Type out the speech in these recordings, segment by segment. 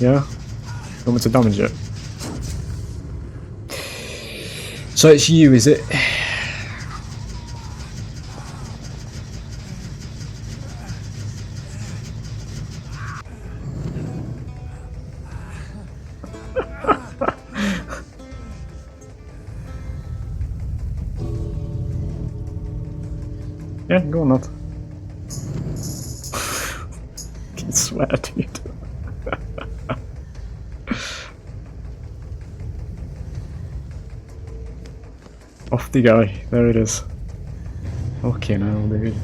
Yeah? You want me to damage it? So it's you, is it? Yeah, go on, lad. I can swear, dude. Off the guy. There it is. Fucking hell, dude.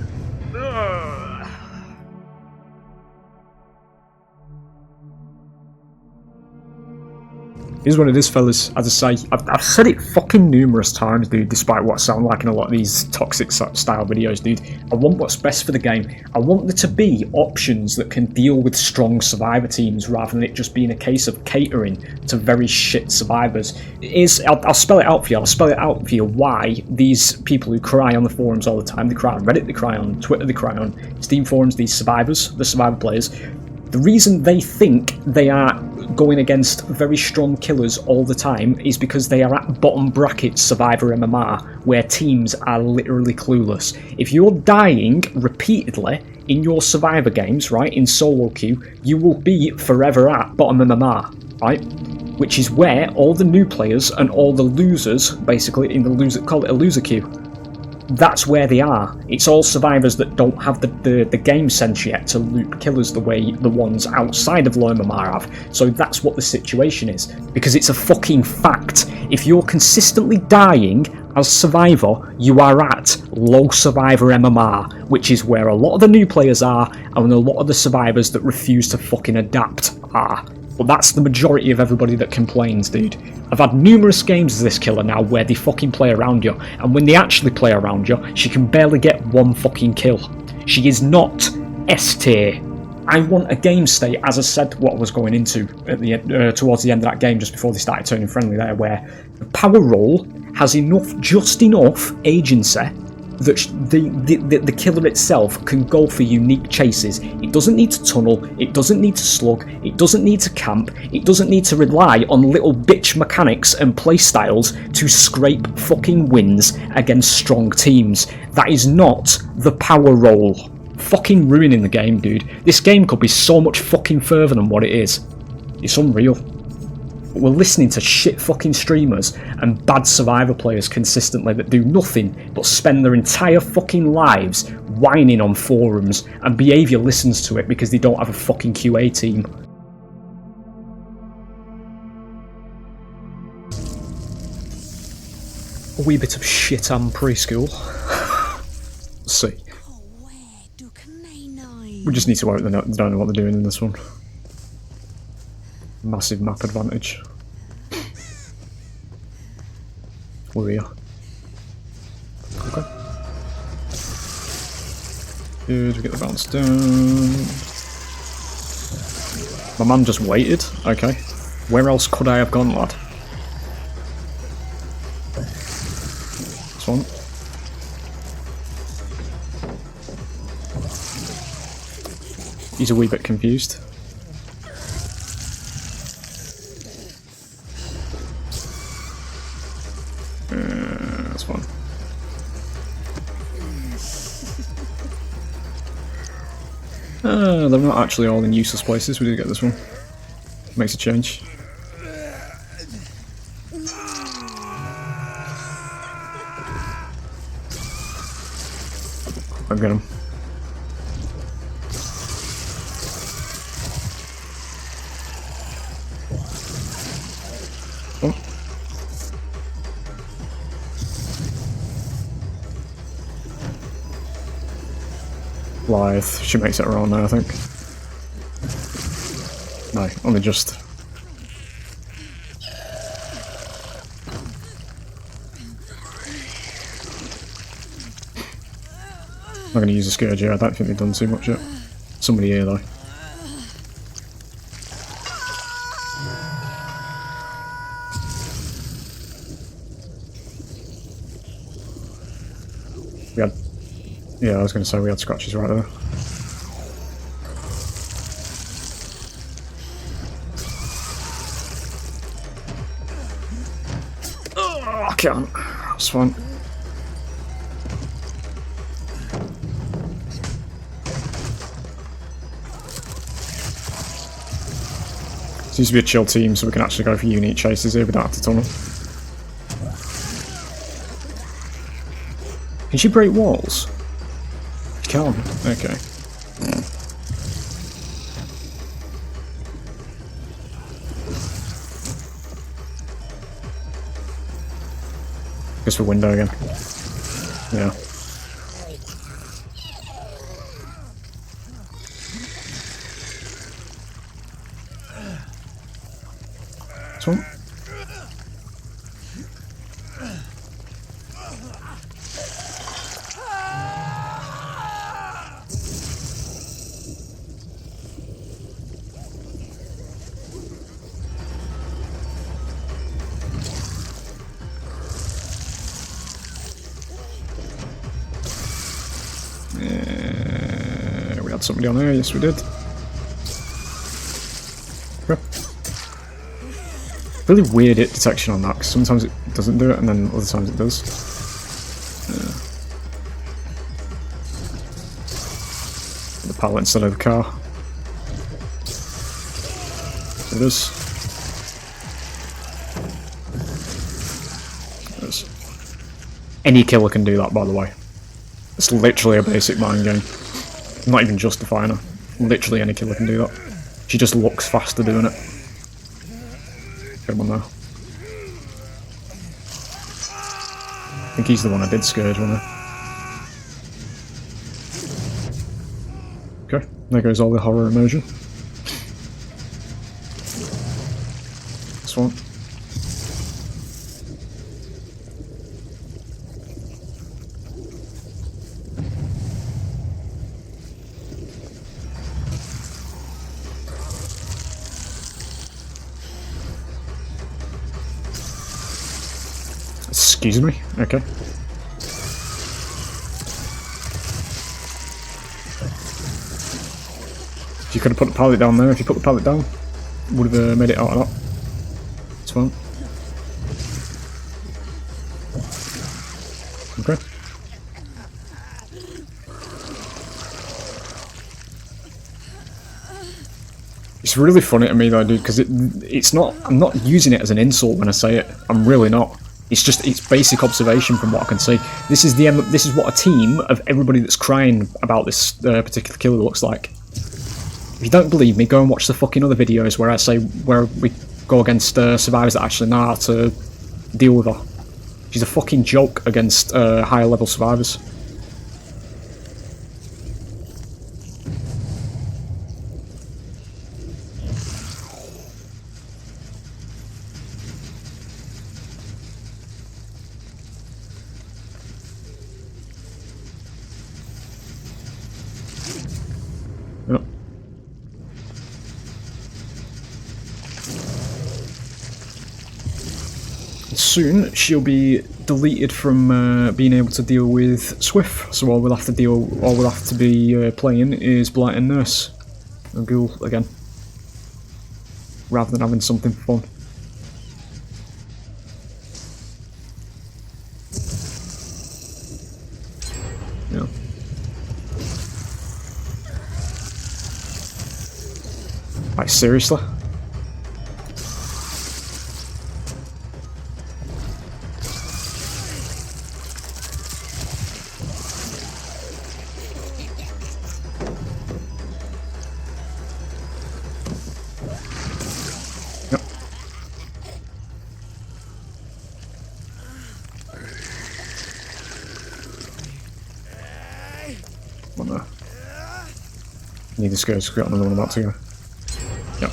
Here's what it is, fellas. As I say, I've said it fucking numerous times, dude, despite what sound like in a lot of these toxic style videos, dude. I want what's best for the game. I want there to be options that can deal with strong survivor teams rather than it just being a case of catering to very shit survivors. I'll spell it out for you. I'll spell it out for you why these people who cry on the forums all the time, they cry on Reddit, they cry on Twitter, they cry on Steam forums, these survivors, the survivor players, the reason they think they are going against very strong killers all the time is because they are at bottom bracket Survivor MMR, where teams are literally clueless. If you're dying repeatedly in your Survivor games, right, in solo queue, you will be forever at bottom MMR, right? Which is where all the new players and all the losers, basically, in the loser, call it a loser queue. That's where they are. It's all survivors that don't have the game sense yet to loop killers the way the ones outside of low MMR have. So that's what the situation is. Because it's a fucking fact. If you're consistently dying as survivor, you are at low survivor MMR, which is where a lot of the new players are, and a lot of the survivors that refuse to fucking adapt are. But that's the majority of everybody that complains, dude. I've had numerous games as this killer now where they fucking play around you, and when they actually play around you, she can barely get one fucking kill. She is not S tier. I want a game state, as I said what I was going into at the towards the end of that game, just before they started turning friendly there, where the power roll has just enough agency that the killer itself can go for unique chases. It doesn't need to tunnel, it doesn't need to slug, it doesn't need to camp, it doesn't need to rely on little bitch mechanics and playstyles to scrape fucking wins against strong teams. That is not the power roll. Fucking ruining the game, dude. This game could be so much fucking further than what it is. It's unreal. We're listening to shit fucking streamers and bad survivor players consistently that do nothing but spend their entire fucking lives whining on forums, and behaviour listens to it because they don't have a fucking QA team. A wee bit of shit and preschool. Let's see. We just need to hope they don't know what they're doing in this one. Massive map advantage. We're here. Okay. Good, we get the bounce down. My man just waited. Okay. Where else could I have gone, lad? This one. He's a wee bit confused. That's fine. They're not actually all in useless places. We did get this one. Makes a change. I'll get him. Blythe. She makes it around now, I think. No, only just. I'm not going to use a scourge here, I don't think they've done too much yet. Somebody here though. We had. Yeah, I was going to say we had scratches right there. I can't. That's fine. Seems to be a chill team, so we can actually go for unique chases here. We don't have to tunnel. Can she break walls? She can. Okay. Goes for window again. Yeah. This one. We had somebody on there, yes we did. Okay. Really weird hit detection on that, because sometimes it doesn't do it, and then other times it does. The pallet instead of the car. There it is. There it is. Any killer can do that, by the way. It's literally a basic mind game. I'm not even justifying her. Literally any killer can do that. She just looks faster doing it. Get him on there. I think he's the one I did scourge, wasn't I? Okay, there goes all the horror emotion. This one. Excuse me? Okay. If you could have put the pallet down there, if you put the pallet down, would have made it out of that. It's fine. Okay. It's really funny to me though, dude, because it's not. I'm not using it as an insult when I say it. I'm really not. It's just it's basic observation from what I can see. This is this is what a team of everybody that's crying about this particular killer looks like. If you don't believe me, go and watch the fucking other videos where I say where we go against survivors that actually know how to deal with her. She's a fucking joke against higher level survivors. Yep. Soon she'll be deleted from being able to deal with Swift, so all we'll have to be playing is Blight and Nurse and Ghoul again, rather than having something fun. Yeah. Like seriously? Yep. One there. Need to go, got another one about to go. Yep.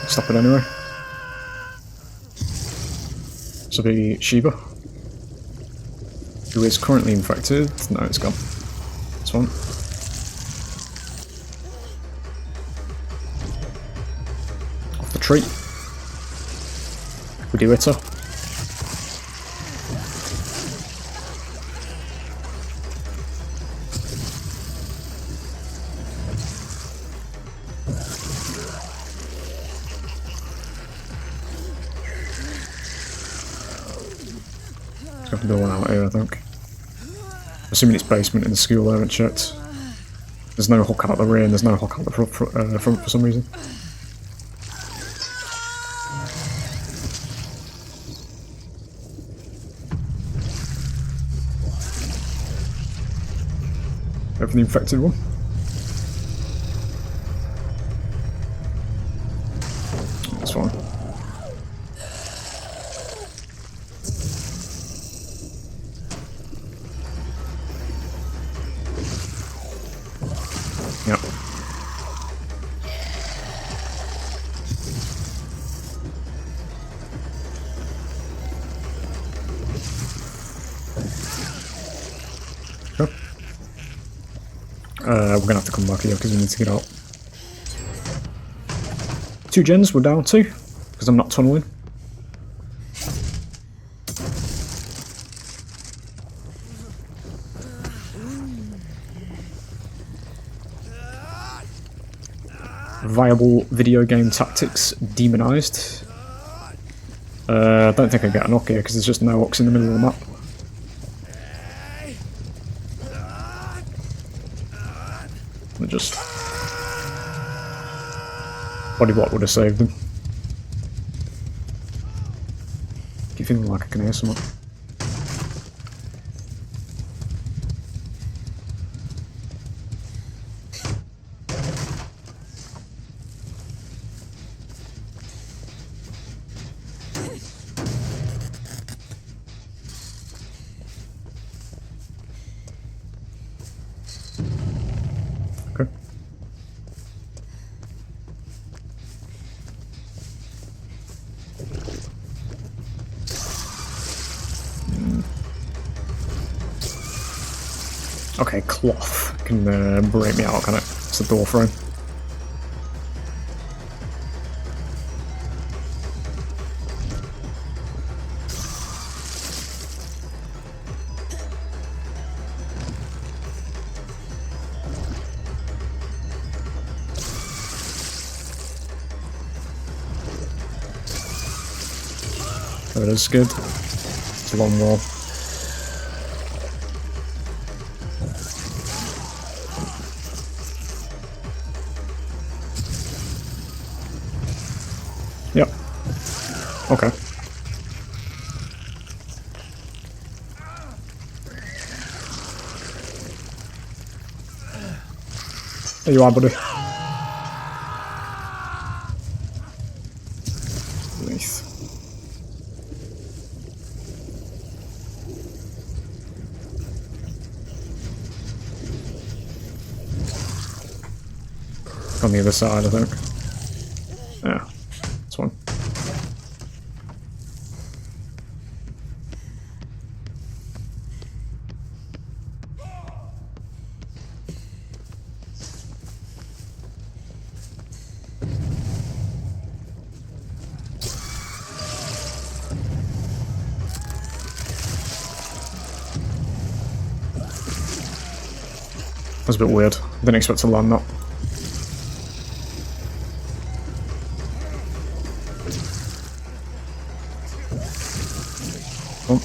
Stop it anyway. So be Shiva, who is currently infected. No, it's gone. This one. Off the tree. We do it. the one out here, I think. Assuming it's basement in the school, I haven't checked. There's no hook out the rear and there's no hook out the front for some reason. Go for the infected one. That's fine. Yep. Cool. We're gonna have to come back here because we need to get out. 2 gens, we're down 2 because I'm not tunneling. Viable video game tactics demonized. I don't think I get an hook here because there's just no hooks in the middle of the map. I just body block would have saved them. Keep feeling like I can hear something. Okay. Okay, cloth can break me out, can it? It's a door frame. That is good. It's a long wall. Yep. Okay. There you are, buddy. Nice. On the other side, I think. Yeah. This one. That's a bit weird. Didn't expect to land that. Oh.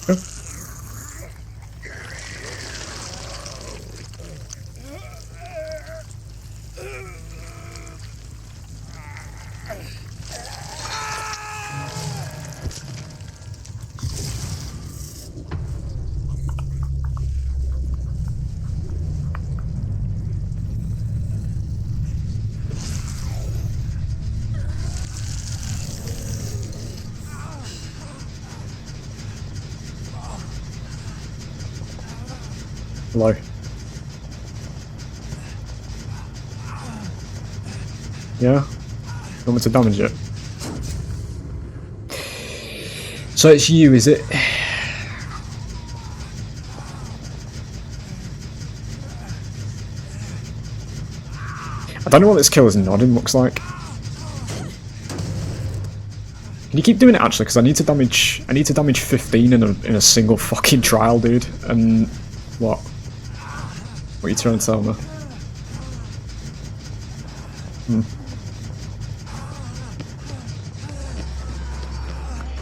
Okay. Hello. Yeah? You want me to damage it? So it's you, is it? I don't know what this killer's nodding looks like. Can you keep doing it actually? Because I need to damage 15 in a single fucking trial, dude. And what? What are you trying to tell me?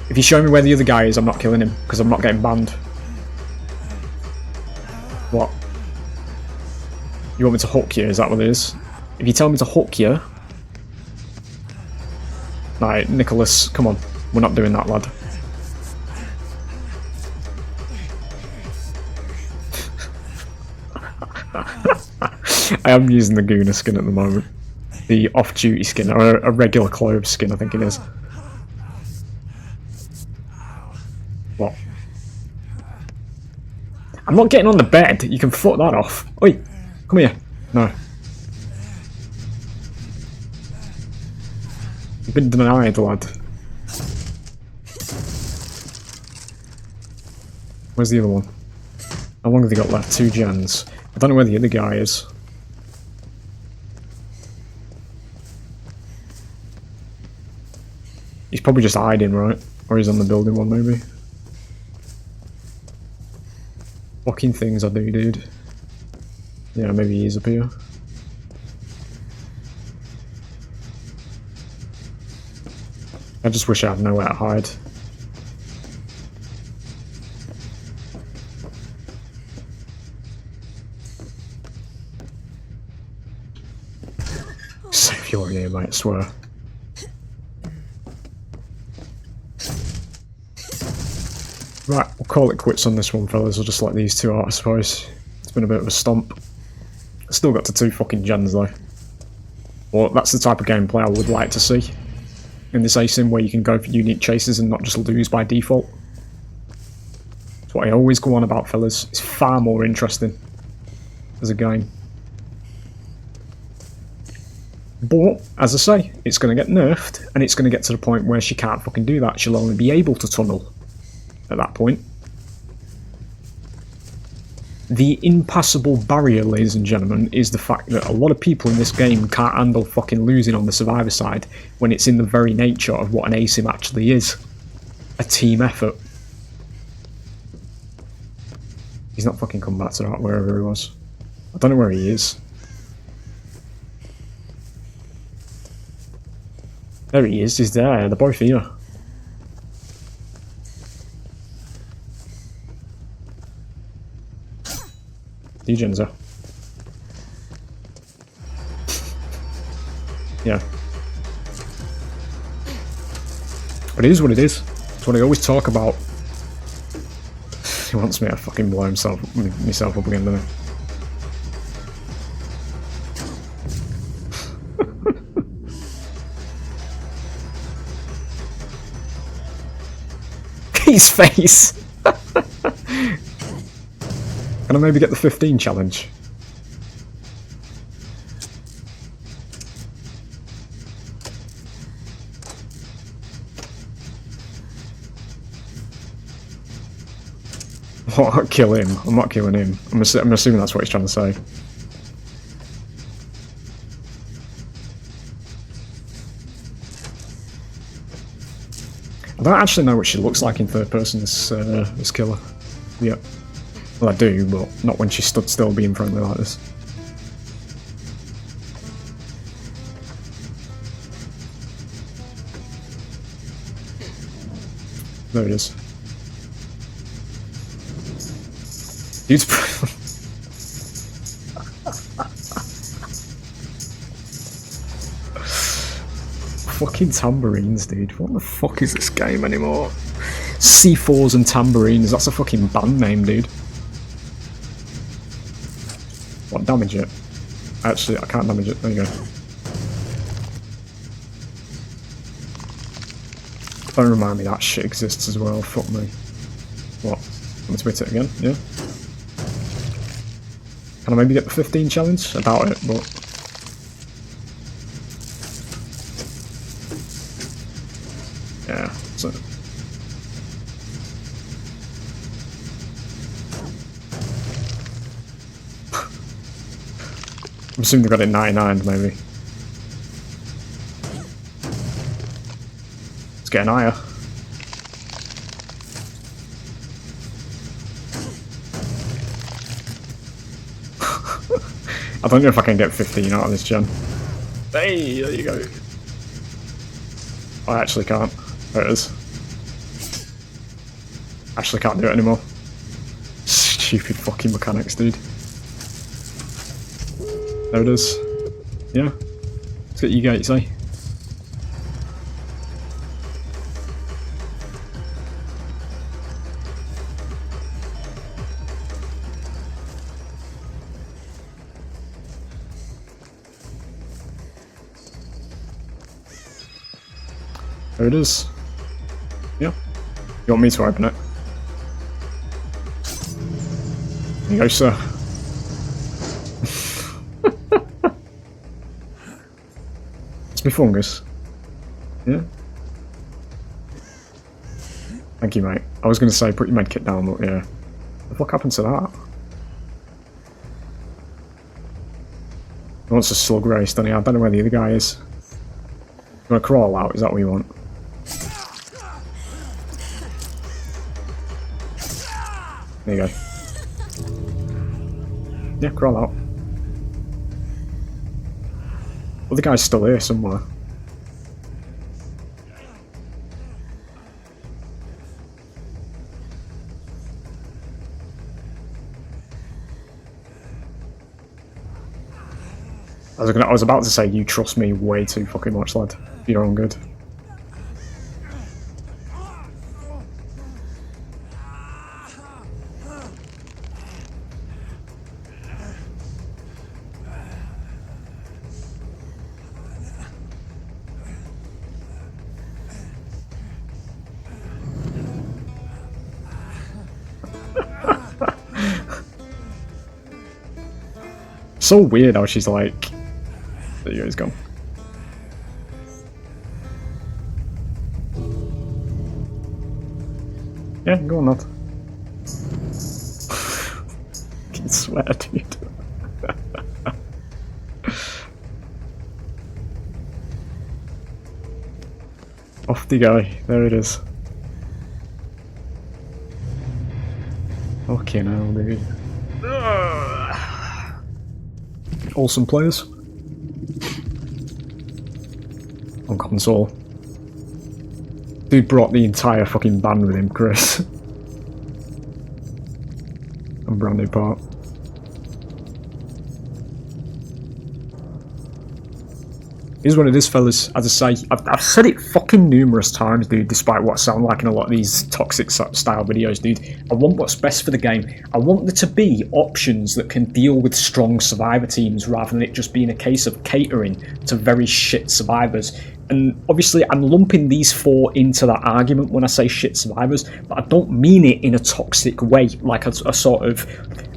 If you show me where the other guy is, I'm not killing him, because I'm not getting banned. What? You want me to hook you, is that what it is? If you tell me to hook you... Right, Nicholas, come on. We're not doing that, lad. I am using the Gooner skin at the moment. The off-duty skin, or a regular clothes skin, I think it is. What? I'm not getting on the bed. You can fuck that off. Oi, come here. No. You've been denied, lad. Where's the other one? How long have they got left? 2 gens. I don't know where the other guy is. He's probably just hiding, right? Or he's on the building one, maybe. Fucking things I do, dude. Yeah, maybe he's up here. I just wish I had nowhere to hide. Save your name, mate, I swear. Right, we'll call it quits on this one, fellas. We'll just let these two out, I suppose. It's been a bit of a stomp. Still got to 2 fucking gens, though. Well, that's the type of gameplay I would like to see. In this ASIM, where you can go for unique chases and not just lose by default. That's what I always go on about, fellas. It's far more interesting as a game. But, as I say, it's going to get nerfed, and it's going to get to the point where she can't fucking do that. She'll only be able to tunnel at that point. The impassable barrier, ladies and gentlemen, is the fact that a lot of people in this game can't handle fucking losing on the survivor side when it's in the very nature of what an ASIM actually is. A team effort. He's not fucking come back to that, wherever he was. I don't know where he is. There he is, he's there, they're both here. Degenza. Yeah. But it is what it is. It's what I always talk about. He wants me to fucking blow myself up again, doesn't he? His face! Can I maybe get the 15 challenge? What? Kill him? I'm not killing him. I'm assuming that's what he's trying to say. I don't actually know what she looks like in third person, this killer. Yeah. Well, I do, but not when she stood still being friendly like this. There it is. Dude's fucking tambourines, dude. What the fuck is this game anymore? C4s and tambourines, that's a fucking band name, dude. What, damage it? Actually, I can't damage it. There you go. Don't remind me that shit exists as well. Fuck me. What? Want to hit it again? Yeah? Can I maybe get the 15 challenge? I doubt it, but... yeah, so... I'm assuming they got it 99, maybe. It's getting higher. I don't know if I can get 15 out of this gen. Hey, there you go. I actually can't. There it is. Actually can't do it anymore. Stupid fucking mechanics, dude. There it is. Yeah. Let's get you gates, eh? There it is. Yeah. You want me to open it? There you go, sir. It's me fungus. Yeah. Thank you, mate. I was going to say put your medkit down, but yeah. What the fuck happened to that? He wants a slug race, doesn't he? I don't know where the other guy is. You want to crawl out? Is that what you want? There you go. Yeah, crawl out. Well, the guy's still here somewhere. I was about to say you trust me way too fucking much, lad. You're on good. So weird how she's like... There you go, he's gone. Yeah, go on, lad. I can swear, dude. Off the guy. There it is. Fucking hell, dude. Awesome players. On console. Dude brought the entire fucking band with him, Chris. And brand new part. Here's what it is, fellas. As I say, I've said it fucking numerous times, dude, despite what I sound like in a lot of these toxic style videos, dude. I want what's best for the game. I want there to be options that can deal with strong survivor teams rather than it just being a case of catering to very shit survivors. And obviously I'm lumping these four into that argument when I say shit survivors, but I don't mean it in a toxic way, like a sort of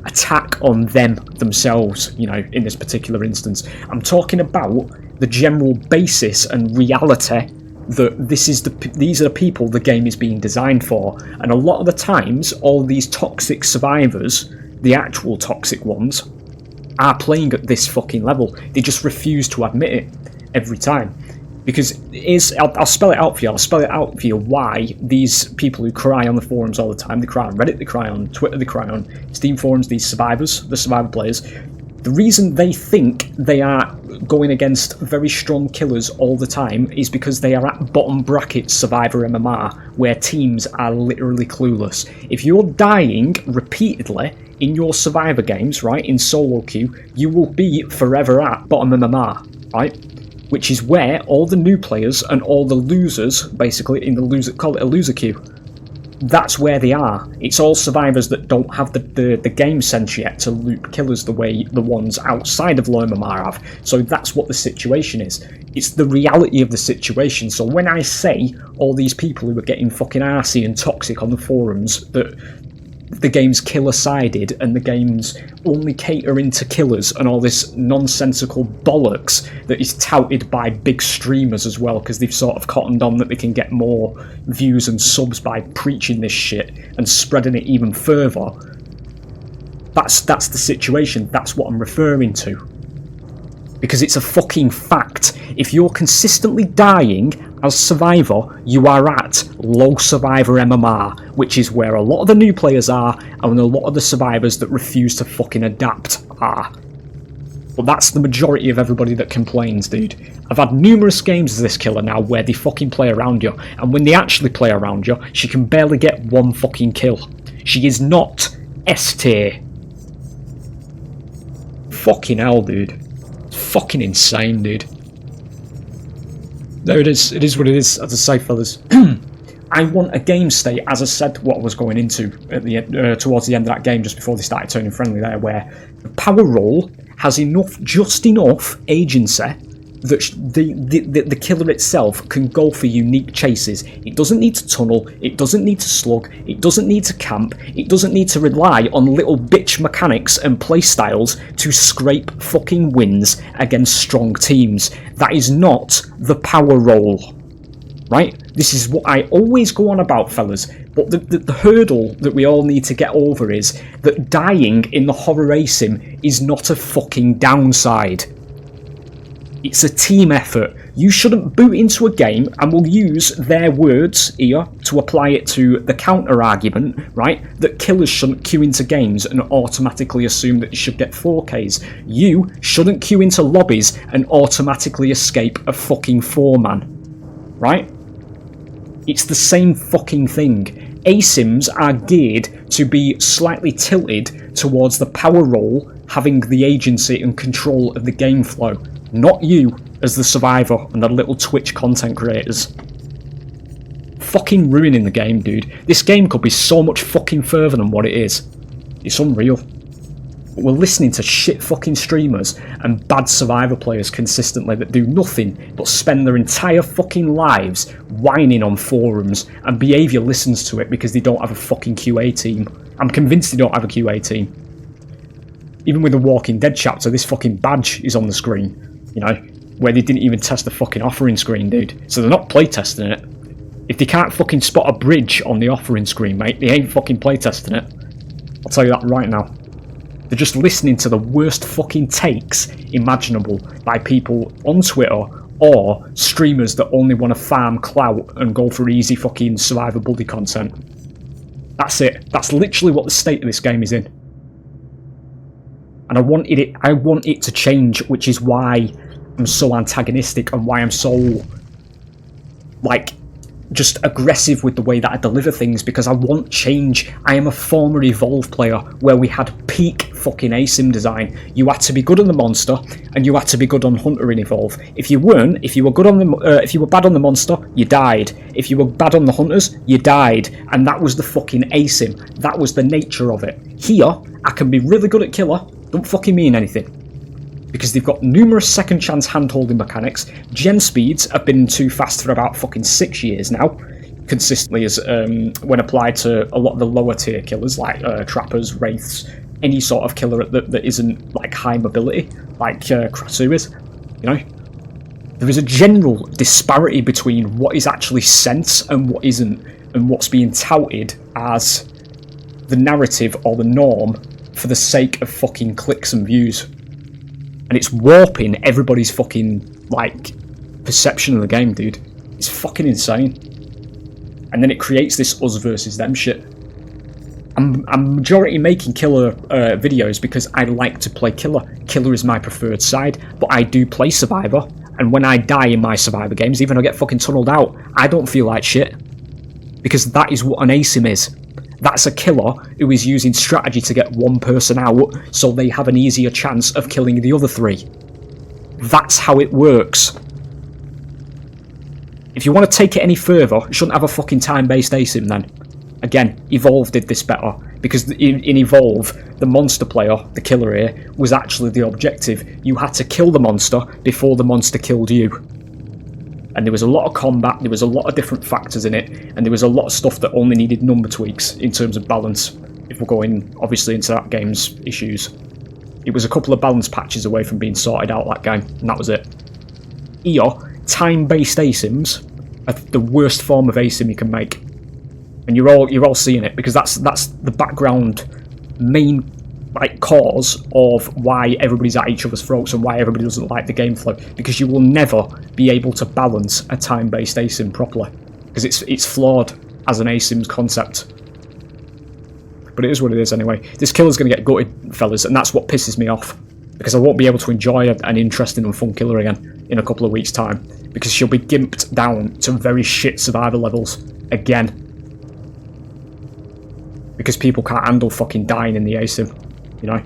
attack on them themselves, you know, in this particular instance. I'm talking about the general basis and reality that these are the people the game is being designed for, and a lot of the times all these toxic survivors, the actual toxic ones, are playing at this fucking level. They just refuse to admit it every time. Because I'll spell it out for you. I'll spell it out for you why these people who cry on the forums all the time, they cry on Reddit, they cry on Twitter, they cry on Steam forums, these survivors, the survivor players, the reason they think they are going against very strong killers all the time is because they are at bottom bracket Survivor MMR, where teams are literally clueless. If you're dying repeatedly in your Survivor games, right, in solo queue, you will be forever at bottom MMR, right? Which is where all the new players and all the losers, basically, in the loser, call it a loser queue, that's where they are. It's all survivors that don't have the game sense yet to loop killers the way the ones outside of low MMR have. So that's what the situation is. It's the reality of the situation. So when I say all these people who are getting fucking arsey and toxic on the forums that the game's killer-sided and the game's only catering to killers and all this nonsensical bollocks that is touted by big streamers as well, because they've sort of cottoned on that they can get more views and subs by preaching this shit and spreading it even further. That's the situation. That's what I'm referring to. Because it's a fucking fact. If you're consistently dying as Survivor, you are at low Survivor MMR, which is where a lot of the new players are, and a lot of the survivors that refuse to fucking adapt are. But that's the majority of everybody that complains, dude. I've had numerous games as this killer now where they fucking play around you, and when they actually play around you, she can barely get one fucking kill. She is not S tier. Fucking hell, dude. It's fucking insane, dude. There it is. It is what it is, as I say, fellas. I want a game state, as I said what I was going into at the towards the end of that game, just before they started turning friendly there, where the power roll has just enough agency that the killer itself can go for unique chases. It doesn't need to tunnel, it doesn't need to slug, it doesn't need to camp, it doesn't need to rely on little bitch mechanics and playstyles to scrape fucking wins against strong teams. That is not the power roll. Right? This is what I always go on about, fellas. But the hurdle that we all need to get over is that dying in the horror asim is not a fucking downside. It's a team effort. You shouldn't boot into a game, and we'll use their words here to apply it to the counter-argument, right, that killers shouldn't queue into games and automatically assume that you should get 4Ks. You shouldn't queue into lobbies and automatically escape a fucking 4-man. Right? It's the same fucking thing. ASIMs are geared to be slightly tilted towards the power roll having the agency and control of the game flow, not you as the survivor and the little Twitch content creators. Fucking ruining the game, dude. This game could be so much fucking further than what it is. It's unreal. But we're listening to shit fucking streamers and bad survivor players consistently that do nothing but spend their entire fucking lives whining on forums, and behaviour listens to it because they don't have a fucking QA team. I'm convinced they don't have a QA team. Even with the Walking Dead chapter, this fucking badge is on the screen, you know, where they didn't even test the fucking offering screen, dude. So they're not playtesting it. If they can't fucking spot a bridge on the offering screen, mate, they ain't fucking playtesting it. I'll tell you that right now. They're just listening to the worst fucking takes imaginable by people on Twitter or streamers that only want to farm clout and go for easy fucking survivor buddy content. That's it. That's literally what the state of this game is in. And I want it to change, which is why I'm so antagonistic and why I'm so, like, just aggressive with the way that I deliver things, because I want change. I am a former Evolve player where we had peak fucking ASIM design. You had to be good on the monster and you had to be good on hunter in Evolve. If you weren't, if you were bad on the monster, you died. If you were bad on the hunters, you died. And that was the fucking ASIM. That was the nature of it. Here, I can be really good at killer. Don't fucking mean anything. Because they've got numerous second chance hand-holding mechanics. Gen speeds have been too fast for about fucking 6 years now, consistently, as when applied to a lot of the lower tier killers like trappers, wraiths, any sort of killer that isn't like high mobility, like Krasu is. You know, there is a general disparity between what is actually sense and what isn't, and what's being touted as the narrative or the norm for the sake of fucking clicks and views. And it's warping everybody's fucking, like, perception of the game, dude. It's fucking insane. And then it creates this us versus them shit. I'm majority making killer videos because I like to play killer. Killer is my preferred side, but I do play survivor. And when I die in my survivor games, even if I get fucking tunneled out, I don't feel like shit. Because that is what an ASIM is. That's a killer who is using strategy to get one person out so they have an easier chance of killing the other 3. That's how it works. If you want to take it any further, you shouldn't have a fucking time-based ASIM then. Again, Evolve did this better, because in Evolve, the monster player, the killer here, was actually the objective. You had to kill the monster before the monster killed you. And there was a lot of combat, there was a lot of different factors in it, and there was a lot of stuff that only needed number tweaks in terms of balance, if we're going, obviously, into that game's issues. It was a couple of balance patches away from being sorted out, that game, and that was it. Here, time-based ASIMs are the worst form of ASIM you can make. And you're all seeing it, because that's the background main cause of why everybody's at each other's throats and why everybody doesn't like the game flow, because you will never be able to balance a time-based ASIM properly, because it's flawed as an ASIM's concept. But it is what it is anyway. This killer's going to get gutted, fellas, and that's what pisses me off. because I won't be able to enjoy an interesting and fun killer again in a couple of weeks' time, because she'll be gimped down to very shit survivor levels again, because people can't handle fucking dying in the ASIM, you know.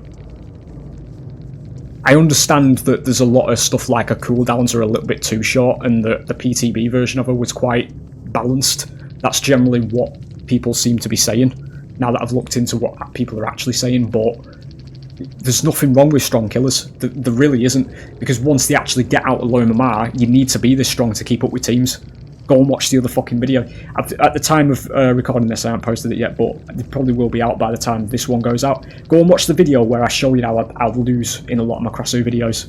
I understand that there's a lot of stuff like her cooldowns are a little bit too short, and the PTB version of her was quite balanced. That's generally what people seem to be saying, now that I've looked into what people are actually saying, but there's nothing wrong with strong killers. There really isn't, because once they actually get out of low MMR, you need to be this strong to keep up with teams. Go and watch the other fucking video. At the time of recording this, I haven't posted it yet, but it probably will be out by the time this one goes out. Go and watch the video where I show you how I lose in a lot of my Crossu videos.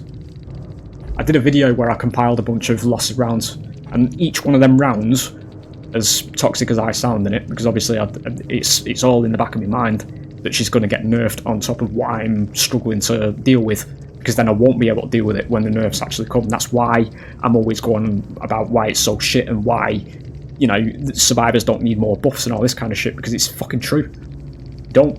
I did a video where I compiled a bunch of lost rounds, and each one of them rounds, as toxic as I sound in it, because obviously it's all in the back of my mind that she's going to get nerfed on top of what I'm struggling to deal with, because then I won't be able to deal with it when the nerfs actually come. That's why I'm always going about why it's so shit and why, you know, survivors don't need more buffs and all this kind of shit, because it's fucking true. Don't.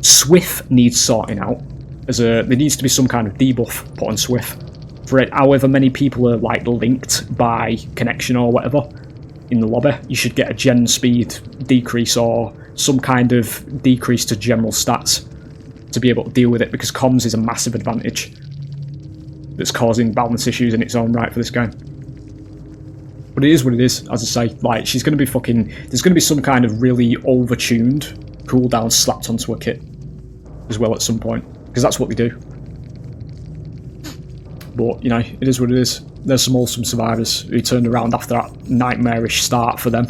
Swift needs sorting out. There needs to be some kind of debuff put on Swift for it. However many people are like linked by connection or whatever in the lobby, you should get a gen speed decrease or some kind of decrease to general stats to be able to deal with it, because comms is a massive advantage that's causing balance issues in its own right for this game. But it is what it is, as I say. Like, she's going to be fucking... There's going to be some kind of really over-tuned cooldown slapped onto a kit as well at some point, because that's what they do. But, you know, it is what it is. There's some awesome survivors who turned around after that nightmarish start for them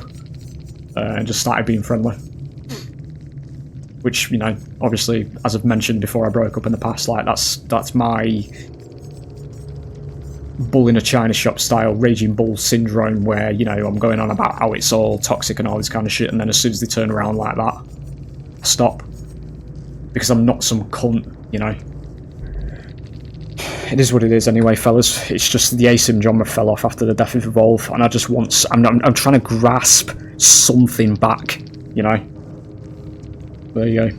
and just started being friendly. Which, you know, obviously, as I've mentioned before I broke up in the past, like, that's my bull in a china shop style raging bull syndrome, where, you know, I'm going on about how it's all toxic and all this kind of shit, and then as soon as they turn around like that, I stop. Because I'm not some cunt, you know. It is what it is anyway, fellas. It's just the ASIM genre fell off after the death of Evolve, and I just want... I'm trying to grasp something back, you know. There you go.